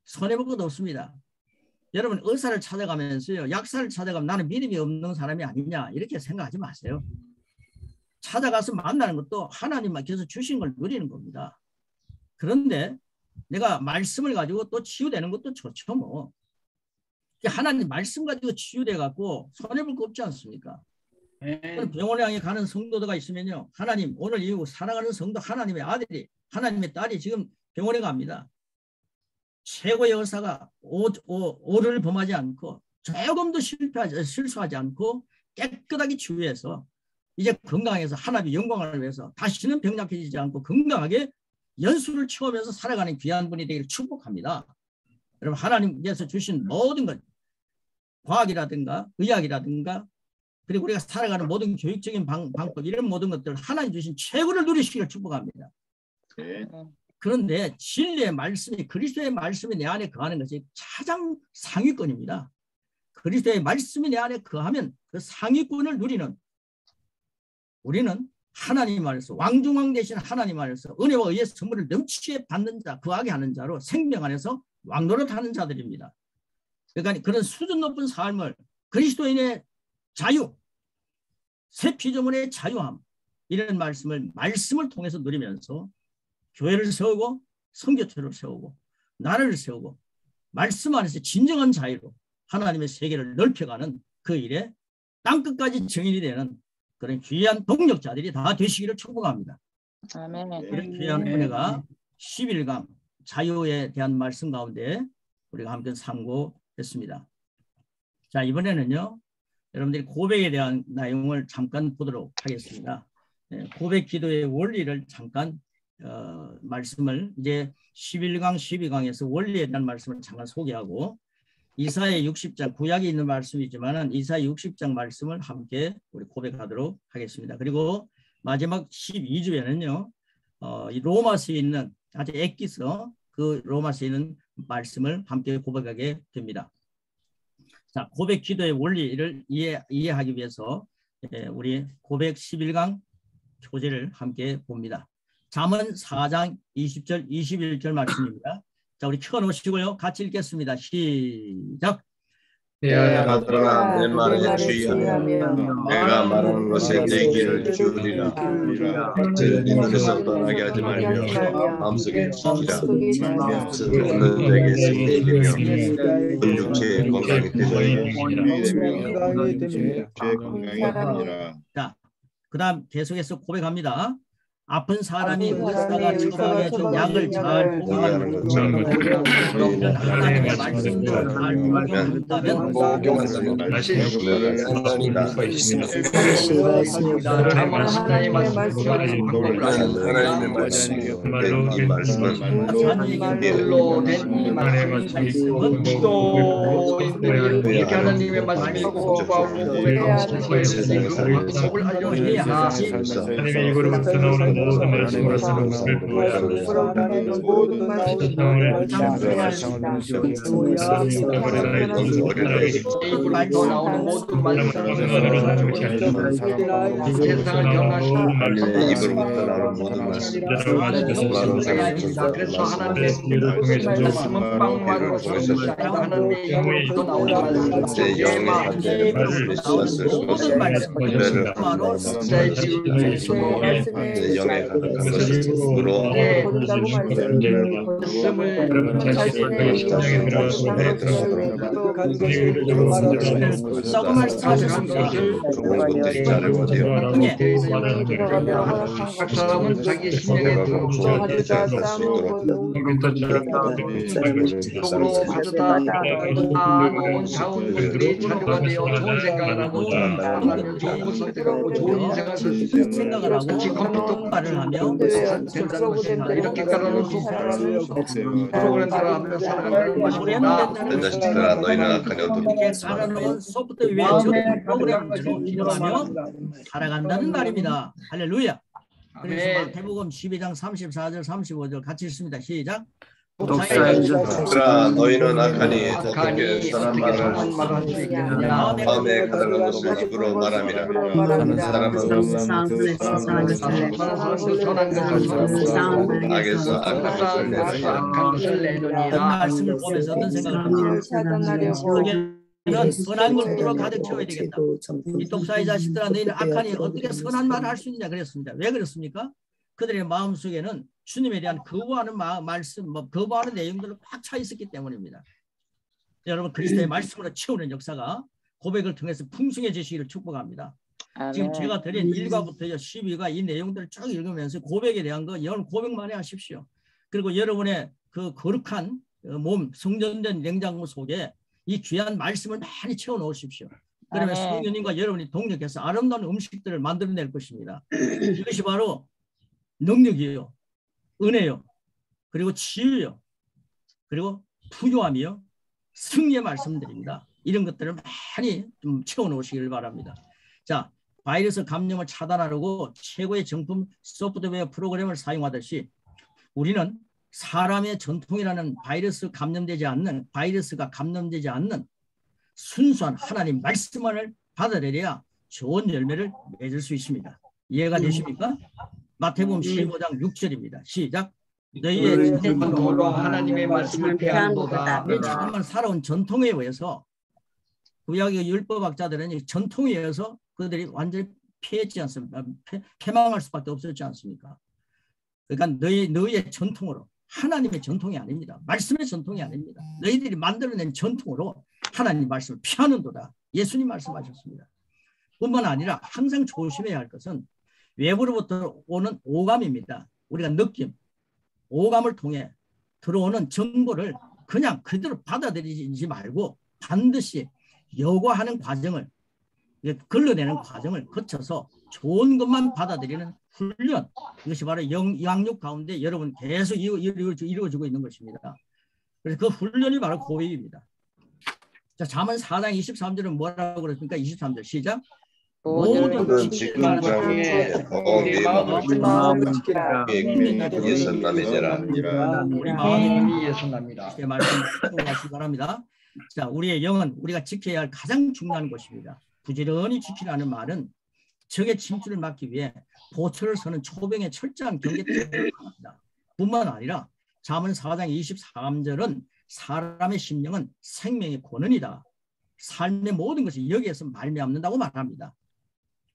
손해볼 것도 없습니다. 여러분 의사를 찾아가면서요. 약사를 찾아가면 나는 믿음이 없는 사람이 아니냐 이렇게 생각하지 마세요. 찾아가서 만나는 것도 하나님께서 주신 걸 누리는 겁니다. 그런데 내가 말씀을 가지고 또 치유되는 것도 좋죠 뭐. 하나님 말씀 가지고 치유돼갖고 손해볼 거 없지 않습니까? 병원에 향해 가는 성도가 있으면요. 하나님 오늘 이후 사랑하는 성도 하나님의 아들이 하나님의 딸이 지금 병원에 갑니다. 최고의 의사가 오류를 범하지 않고 조금도 실수하지 않고 깨끗하게 치유해서 이제 건강해서 하나님의 영광을 위해서 다시는 병약해지지 않고 건강하게 연수를 채우면서 살아가는 귀한 분이 되기를 축복합니다. 여러분 하나님께서 주신 모든 것 과학이라든가 의학이라든가 그리고 우리가 살아가는 모든 교육적인 방법 이런 모든 것들 하나님 주신 최고를 누리시기를 축복합니다. 네. 그런데 진리의 말씀이 그리스도의 말씀이 내 안에 거하는 것이 가장 상위권입니다. 그리스도의 말씀이 내 안에 거하면 그 상위권을 누리는 우리는 하나님 안에서 왕중왕 되신 하나님 안에서 은혜와 의의 선물을 넘치게 받는 자 거하게 하는 자로 생명 안에서 왕노릇하는 자들입니다. 그러니까 그런 수준 높은 삶을 그리스도인의 자유 새 피조물의 자유함 이런 말씀을 통해서 누리면서 교회를 세우고 선교처를 세우고 나라를 세우고 말씀 안에서 진정한 자유로 하나님의 세계를 넓혀가는 그 일에 땅끝까지 증인이 되는 그런 귀한 동력자들이 다 되시기를 축복합니다. 아멘. 그런 귀한 은혜가 11강 자유에 대한 말씀 가운데 우리가 함께 참고했습니다. 자, 이번에는요. 여러분들이 고백에 대한 내용을 잠깐 보도록 하겠습니다. 고백 기도의 원리를 잠깐 말씀을 이제 11강, 12강에서 원리에 대한 말씀을 잠깐 소개하고 이사야 60장 구약에 있는 말씀이지만 이사야 60장 말씀을 함께 우리 고백하도록 하겠습니다. 그리고 마지막 12주에는요. 이 로마서에 있는 아주 엑기서 그 로마서에 있는 말씀을 함께 고백하게 됩니다. 자, 고백 기도의 원리를 이해하기 위해서 우리 고백 11강 교재를 함께 봅니다. 잠언 4장 20절 21절 말씀입니다. 자, 우리 켜놓으시고요. 같이 읽겠습니다. 시작. 아들아 내 말에 주의하며 내가 말하는 것에 내 귀를 기울이라. 내 눈에서 떠나게 하지 말며 마음속에 지키라. 듣는 자에게 생명이며 온 육체의 건강이 되리라. 자, 그 다음 계속해서 고백합니다. 아픈 사람이 의사가 처방해준 약을 잘 복용하는 것처럼 하나님의 말씀대로 잘 복용한다면 하나님의 말씀이 이 말씀은 이렇게 하나님의 말씀이 하나님의 입으로부터 나오는 모든 말씀으로 사는 것을 입으로부터 나오는 모든 말씀 그래서 하나님의 말씀은 빵만으로 하나님의 나오는 제 영의 한계를 말씀에 쏟았을 수 없어 제 영에 가득한 것을 물어 좋은 것들이 자르고 되어 각 사람은 자기 심령에 좋은 자원들이 자료가 되어 좋은 생각을 하고 좋은 선택하고 좋은 인생을 생각을 하고 컴퓨터를 하며 이렇게 깔아놓고 프로그램들을 하며 살아가는 것입니다. 내 자식들아 너희는 악한 이렇게 살아놓은 소프트웨어 프로그램을 기능하며 살아간다는 말입니다. 할렐루야. 그래서 마태복음 12장 34절 35절 같이 읽습니다. 시작. 독사들아 너희는 악하니 어떻게 선한 말을 할 수 있겠느냐. 마음에 가득한 것을 입으로 말함이라. 하는 사람은 악에서 악한 것을 내느니라. 말씀을 보면서 어떤 생각을 합니까? 이런 선한 것으로 가득 채워야 되겠다. 이 독사의 자식들아 너희는 악하니 어떻게 선한 말을 할 수 있느냐 그랬습니다. 왜 그렇습니까? 그들의 마음속에는 주님에 대한 거부하는 말씀, 거부하는 내용들로 꽉 차 있었기 때문입니다. 여러분 그리스도의 말씀으로 채우는 역사가 고백을 통해서 풍성해지시기를 축복합니다. 지금 제가 드린 1과부터 12가 이 내용들을 쭉 읽으면서 고백에 대한 거 여러분 고백만 하십시오. 그리고 여러분의 그 거룩한 몸, 성전된 냉장고 속에 이 귀한 말씀을 많이 채워 놓으십시오. 그러면 성령님과 여러분이 동력해서 아름다운 음식들을 만들어낼 것입니다. 이것이 바로 능력이에요. 은혜요, 그리고 치유요, 그리고 부요함이요, 승리의 말씀드립니다. 이런 것들을 많이 좀 채워놓으시길 바랍니다. 자, 바이러스 감염을 차단하려고 최고의 정품 소프트웨어 프로그램을 사용하듯이 우리는 사람의 전통이라는 바이러스가 감염되지 않는 순수한 하나님 말씀만을 받아들여야 좋은 열매를 맺을 수 있습니다. 이해가 되십니까? 마태복음 15장 6절입니다. 시작. 너희의 전통으로 하나님의 말씀을 피한도다. 잠깐만 살아온 전통에 의해서 구약의 율법학자들은 전통에 의해서 그들이 완전히 패했지 않습니까? 패망할 수밖에 없었지 않습니까? 그러니까 너희의 전통으로, 하나님의 전통이 아닙니다. 말씀의 전통이 아닙니다. 너희들이 만들어낸 전통으로 하나님 말씀을 피하는도다. 예수님 말씀하셨습니다. 뿐만 아니라 항상 조심해야 할 것은 외부로부터 오는 오감입니다. 우리가 느낌, 오감을 통해 들어오는 정보를 그냥 그대로 받아들이지 말고 반드시 여과하는 과정을, 걸러내는 과정을 거쳐서 좋은 것만 받아들이는 훈련, 이것이 바로 양육 가운데 여러분 계속 이루어지고 있는 것입니다. 그래서 그 훈련이 바로 고백입니다. 자, 잠언 4장 23절은 뭐라고 그랬습니까? 23절 시작. 모든 지금 장에 내 마음을 지키라. 예선남이니라. 우리 마음이 예선납니다. 말씀하시기 바랍니다. 자, 우리의 영은 우리가 지켜야 할 가장 중요한 것입니다. 부지런히 지키라는 말은 적의 침투를 막기 위해 보초를 서는 초병의 철저한 경계를 말합니다. 뿐만 아니라 잠언 4장 23절은 사람의 심령은 생명의 권원이다. 삶의 모든 것이 여기에서 말미암는다고 말합니다.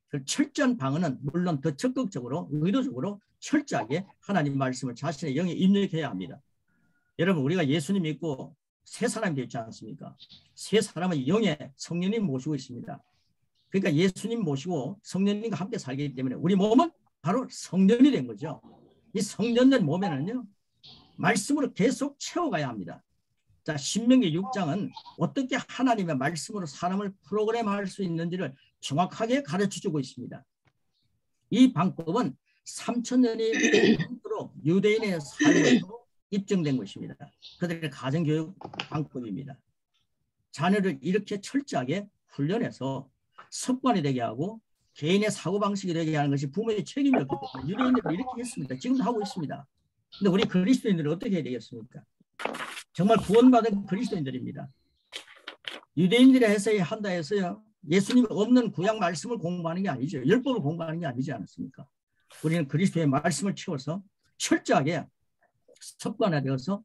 그 철저한 방언은 물론 더 적극적으로 의도적으로 철저하게 하나님 말씀을 자신의 영에 입력해야 합니다. 여러분, 우리가 예수님 믿고 새 사람이 되지 않습니까? 새 사람은 영에 성령님 모시고 있습니다. 그러니까 예수님 모시고 성령님과 함께 살기 때문에 우리 몸은 바로 성전이 된 거죠. 이 성전된 몸에는요, 말씀으로 계속 채워가야 합니다. 자, 신명기 6장은 어떻게 하나님의 말씀으로 사람을 프로그램할 수 있는지를 정확하게 가르쳐주고 있습니다. 이 방법은 3000년이 넘도록 유대인의 삶으로 입증된 것입니다. 그들의 가정교육 방법입니다. 자녀를 이렇게 철저하게 훈련해서 습관이 되게 하고 개인의 사고방식이 되게 하는 것이 부모의 책임이었기 때문에 유대인들은 이렇게 했습니다. 지금도 하고 있습니다. 근데 우리 그리스도인들은 어떻게 해야 되겠습니까? 정말 구원받은 그리스도인들입니다. 유대인들이 해서야 한다 해서요, 예수님 없는 구약 말씀을 공부하는 게 아니죠. 율법을 공부하는 게 아니지 않습니까? 우리는 그리스도의 말씀을 채워서 철저하게 습관화되어서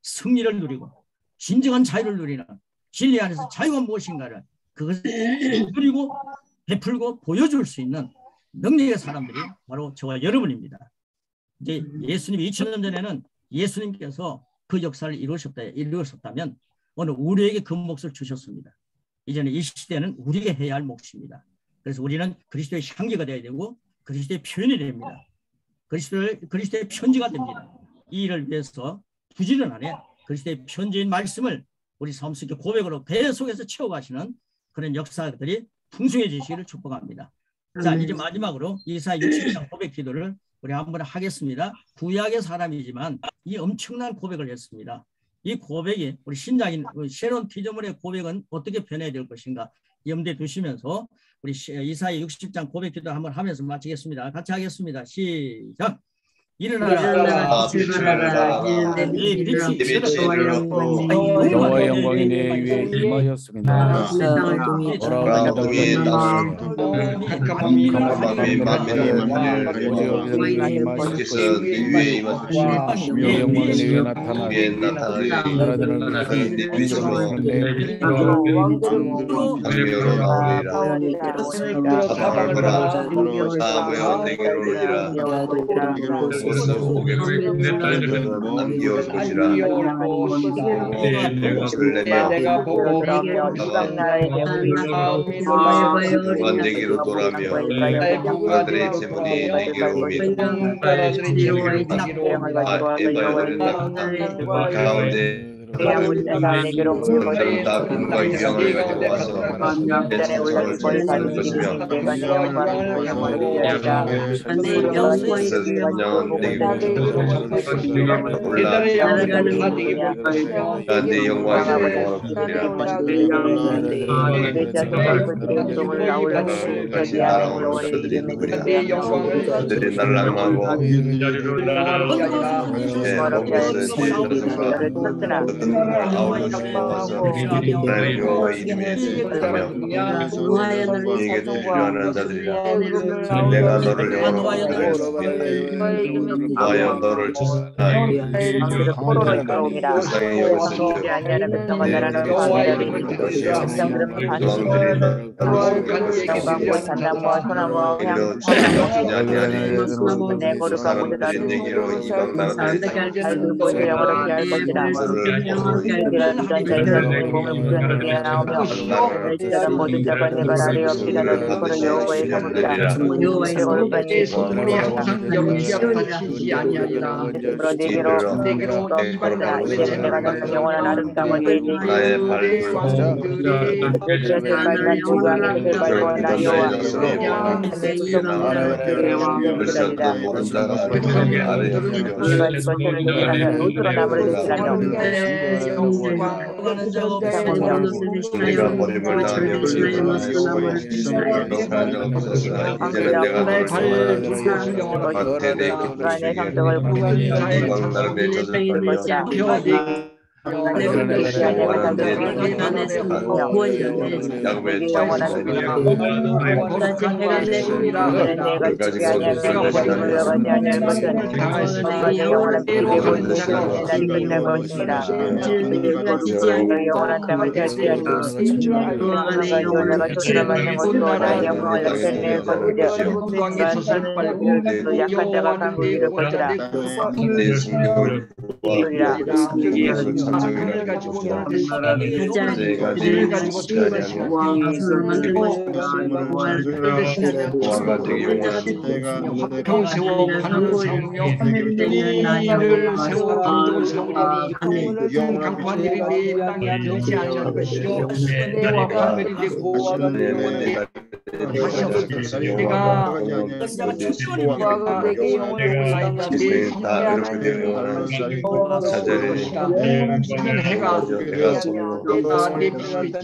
승리를 누리고 진정한 자유를 누리는 진리 안에서 자유가 무엇인가를 그것을 누리고 베풀고 보여줄 수 있는 능력의 사람들이 바로 저와 여러분입니다. 이제 예수님이 2000년 전에는 예수님께서 그 역사를 이루셨다면 오늘 우리에게 그 몫을 주셨습니다. 이제는 이 시대는 우리가 해야 할 몫입니다. 그래서 우리는 그리스도의 향기가 되어야 되고 그리스도의 표현이 됩니다. 그리스도의 편지가 됩니다. 이 일을 위해서 부지런하게 그리스도의 편지인 말씀을 우리 삶 속의 고백으로 계속해서 채워가시는 그런 역사들이 풍성해지시기를 축복합니다. 자, 이제 마지막으로 이사야 60장 고백 기도를 우리 한번 하겠습니다. 구약의 사람이지만 이 엄청난 고백을 했습니다. 이 고백이 우리 신약인 새로운 피조물의 고백은 어떻게 변해야 될 것인가 염두에 두시면서 우리 이사야 60장 고백 기도 한번 하면서 마치겠습니다. 같이 하겠습니다. 시작. 일어나라 이 빛이 여호와의 영광이 내 위에 임하였습니다. 주의 영광이 내 위에 나타나리. 나라들은 내 위로 남기어 보시라. 내가 보고 또한 내게로 돌아며 그들의 재물이 내게로 오며 에바여들은 가운데 다른 나쁨과 유령을 가지고 와서 내 상처를 주는 것이며 그냥은 내게 올라 내 영광이 영원하리라 같이 날아오는 자들이 누구랴 그들이 날랑하고 내 몸에서 나의 여호와 이름에 하며 네게 필요하는 자들이라 내가 너를 영원하게 하여 너를 주사하여 세상의 여것을 사람들이 내게로 이방 나라들이 내가 버림을 당하며 이제는 내가 너를 밭에 내 기쁘시게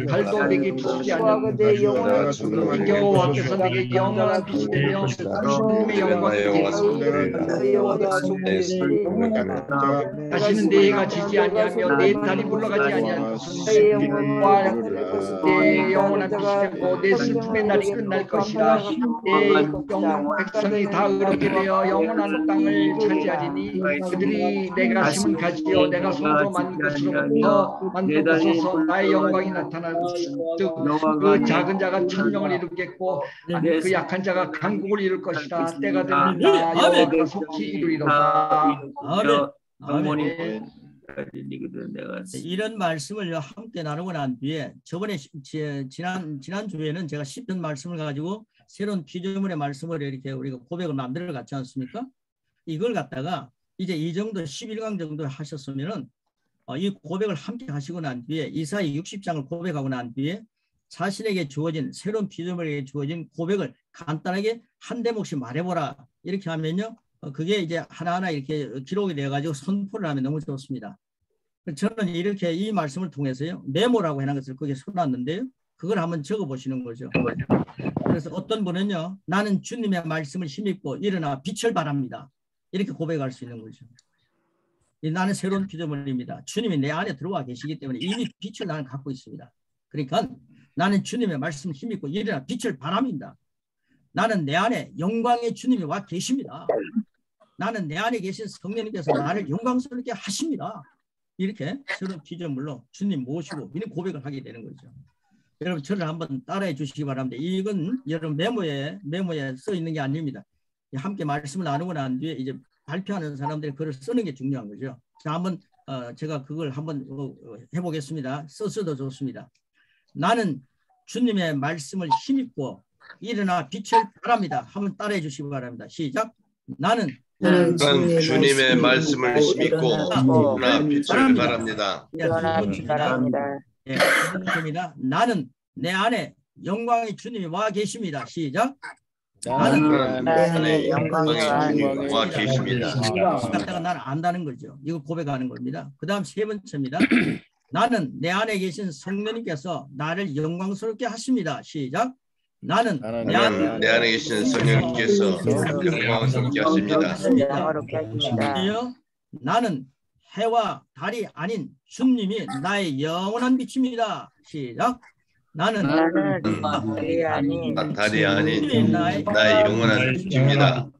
이방 나라 내 젖을 빨며 야곱의 여호와께서 내게 영원한 빛이 되며 주님의 영광이 다시는 내 해가 지지 아니하며 내 달이 물러가지 아니하며 내 영원한 빛이 되고 내 슬픔의 날이 끝날 것이라. 내 영원 백성이 다 의롭게 되어 영원한 땅을 차지하리니 그들이 내가 심은 가지요 내가 손으로 만든 것으로부터 만들어서서 나의 영광이 나타나고 즉 그 작은 자가 천명을 이루겠고 그 약한 자가 강국을 이룰 것이라. 때가 되면 나 여호와가 속히 이루리로다. 아멘. 이런 말씀을 함께 나누고 난 뒤에 저번에 지난 주에는 제가 10편 말씀을 가지고 새로운 피조물의 말씀을 이렇게 우리가 고백을 만들어 갔지 않습니까? 이걸 갖다가 이제 이 정도 11강 정도 하셨으면은 이 고백을 함께 하시고 난 뒤에 이사야 60장을 고백하고 난 뒤에 자신에게 주어진 새로운 피조물에게 주어진 고백을 간단하게 한 대목씩 말해보라 이렇게 하면요 그게 이제 하나하나 이렇게 기록이 돼가지고 선포를 하면 너무 좋습니다. 저는 이렇게 이 말씀을 통해서요 메모라고 해놓은 것을 거기에 써놨는데요 그걸 한번 적어보시는 거죠. 그래서 어떤 분은요 나는 주님의 말씀을 힘입고 일어나 빛을 발합니다 이렇게 고백할 수 있는 거죠. 나는 새로운 피조물입니다. 주님이 내 안에 들어와 계시기 때문에 이미 빛을 나는 갖고 있습니다. 그러니까 나는 주님의 말씀을 힘입고 일어나 빛을 발합니다. 나는 내 안에 영광의 주님이 와 계십니다. 나는 내 안에 계신 성령님께서 나를 영광스럽게 하십니다. 이렇게 새로운 피조물로 주님 모시고 이런 고백을 하게 되는 거죠. 여러분 저를 한번 따라해 주시기 바랍니다. 이건 여러분 메모에 써 있는 게 아닙니다. 함께 말씀을 나누고 난 뒤에 이제 발표하는 사람들이 글을 쓰는 게 중요한 거죠. 자, 한번 제가 그걸 한번 해보겠습니다. 써도 좋습니다. 나는 주님의 말씀을 힘입고 일어나 빛을 발합니다. 한번 따라해 주시기 바랍니다. 시작. 나는 주님의 말씀을 믿고 그러나 빛을 바랍니다. 예, 그렇습니다. 나는 내 안에 영광의 주님이 와 계십니다. 시작. 나는 내 안에 영광의 주님이 와 계십니다. 갖다가 나는 안다는 거죠. 이거 고백하는 겁니다. 그 다음 세 번째입니다. 나는 내 안에 계신 성령님께서 나를 영광스럽게 하십니다. 시작. 나는 내 안에 계신 성령님께서 영광스럽게 하십니다. 나는 해와 달이 아닌 주님이 나의 영원한 빛입니다. 시작. 나는 달이 아닌 나의 영원한 빛입니다.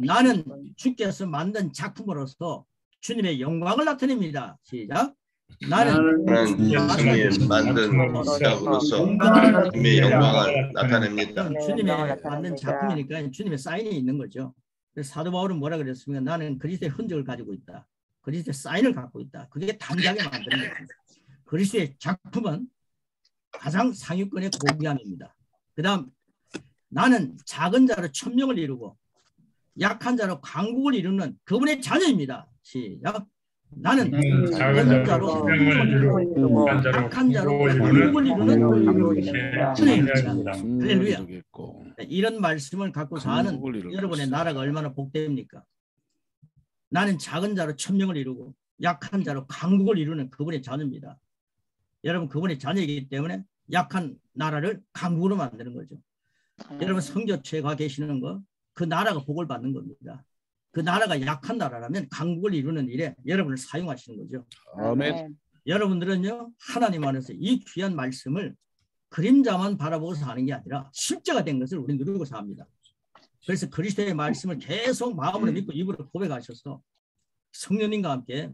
나는 주께서 만든 작품으로서 주님의 영광을 나타냅니다. 시작. 나는 주님이 만든 작품으로서 주님의 영광을 나타냅니다. 주님의 만든 작품이니까 주님의 사인이 있는 거죠. 그래서 사도 바울은 뭐라 그랬습니까? 나는 그리스도의 흔적을 가지고 있다. 그리스도의 사인을 갖고 있다. 그게 담대하게 만드는 거죠. 그리스도의 작품은 가장 상위권의 고귀함입니다. 그 다음 나는 작은 자로 천명을 이루고 약한 자로 강국을 이루는 그분의 자녀입니다. 시작. 나는 작은 자로 천명을 이루고 약한 자로 강국을 이루는 자녀입니다. 할렐루야. 이런 말씀을 갖고 사는 여러분의 나라가 얼마나 복됩니까? 나는 작은 자로 천명을 이루고 약한 자로 강국을 이루는 그분의 자녀입니다. 여러분 그분의 자녀이기 때문에 약한 나라를 강국으로 만드는 거죠. 여러분 성교체에 가 계시는 거 그 나라가 복을 받는 겁니다. 그 나라가 약한 나라라면 강국을 이루는 일에 여러분을 사용하시는 거죠. 아멘. 여러분들은요 하나님 안에서 이 귀한 말씀을 그림자만 바라보고 사는 게 아니라 실제가 된 것을 우리 누리고 삽니다. 그래서 그리스도의 말씀을 계속 마음으로 믿고 입으로 고백하셔서 성령님과 함께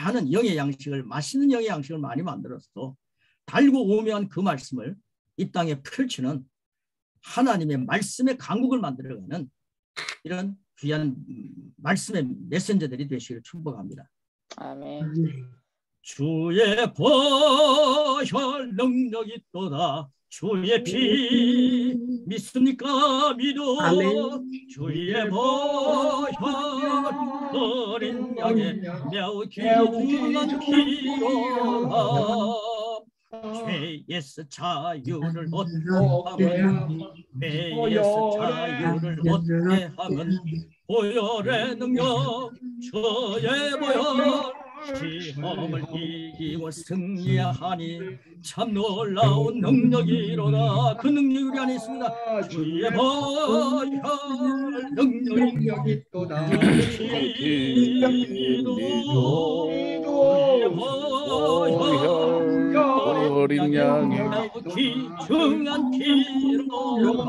많은 영의 양식을 맛있는 영의 양식을 많이 만들어서 달고 오묘한 그 말씀을 이 땅에 펼치는 하나님의 말씀의 강국을 만들어가는 이런 귀한 말씀의 메신저들이 되시기를 축복합니다. 아멘. 주의 보혈 능력이 있도다. 주의 피 믿습니까? 믿어. 주의 보혈 어린 양의 매우 귀중한 피로라. 죄에서 자유를 얻게 함은 죄에서 자유를 얻게 함은 보혈의 능력 주의 보혈 시험을 이기고 승리하니 참 놀라운 능력이로다. 그 능력이 우리 안에 있습니다. 주의 보혈 능력이 있도다. 어린 양의 귀중한 피로다.